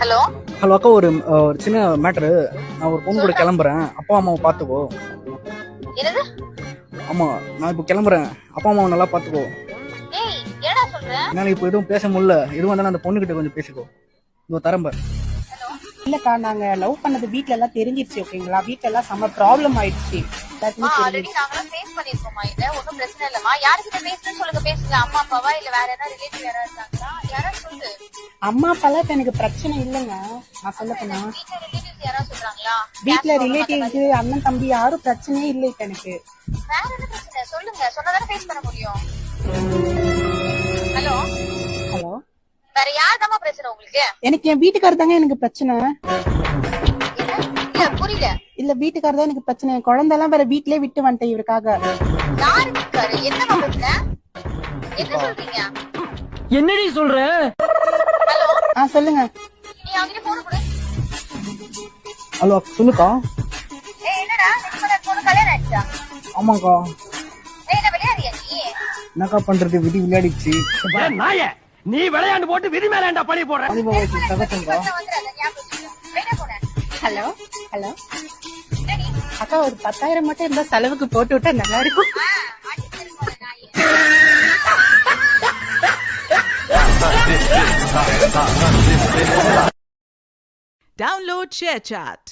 Hello hello அக்கா, ஒரு சின்ன மேட்டரு. நான் ஒரு பொண்ணு கூட கிளம்புறேன். அப்பா அம்மாவை பாத்துக்கோ. என்னது? ஆமா, நான் இப்போ கிளம்புறேன். அப்பா அம்மாவை நல்லா பாத்துக்கோ. ஏய், என்னடா சொல்ற? என்னால இப்போ எதுவும் பேச முடியல. எதுவும் வந்தாலும் அந்த பொண்ணு கிட்ட கொஞ்சம் பேசிக்கோ. இதோ தரம்பர். இல்லக்கா, நாங்க லவ் பண்ணது வீட்ல எல்லாம் தெரிஞ்சிருச்சு. ஓகேங்களா? வீட்ல எல்லாம் செம்ம ப்ராப்ளம் ஆயிடுச்சு. ஆல்ரெடி நாங்களும் ஃபேஸ் பண்ணிருக்கோமா? இத ஒண்ணும் பிரச்சனை இல்லமா. யார்கிட்ட பேசுறேன்னு சொல்லுங்க, பேசலாம். அம்மா அப்பாவா இல்ல வேற ஏதாவது ரிலேட்டிவ் யாராவது இருக்காங்களா? யாராவது சொல்லு. அம்மா அப்பாலாம் இப்ப எனக்கு பிரச்சனை இல்லைங்க. நான் சொல்ல போனா வீட்ல ரிலேட்டிவ்ஸ் யாராவது சொல்றாங்களா? வீட்ல ரிலேட்டிவ்ஸ் அண்ணன் தம்பி யாரும் பிரச்சனையே இல்லை இப்ப எனக்கு. வேற என்ன பிரச்சனை சொல்லுங்க, சொன்னாதானே ஃபேஸ் பண்ண முடியும். ஹலோ ஹலோ, வேற யார்தாம்மா பிரச்சனை உங்களுக்கு? எனக்கு என் வீட்டுக்காரர் தாங்க எனக்கு பிரச்சனை. இல்ல புரியல. இல்ல, வீட்டுக்காரர் தான் எனக்கு பிரச்சனை. என் குழந்தை எல்லாம் வேற வீட்லயே விட்டு வந்துட்டேன் இவருக்காக. யாரு இருக்காரு? என்னமா பிரச்சனை? என்ன சொல்றீங்க? என்னடி சொல்ற? ஹலோ, சொல்லுங்க. நீ அவங்கிட்ட போன் கொடு. ஹலோ சொல்லுக்கா. ஏய், என்னடா நிம்மதியா போன் கல்யாணம் ஆயிடுச்சா? ஆமாக்கா. ஏய், என்ன விளையாடியா நீ? என்னக்கா பண்றது, விதி விளையாடிச்சு. நாய, நீ விளையாண்டு போட்டு விதி மேலேண்டா பழி போடுற. சகசங்கா. ஹலோ ஹலோ, அக்கா ஒரு 10,000 மட்டும் இருந்தா செலவுக்கு போட்டு விட்டா நல்லா இருக்கும். Download ShareChat.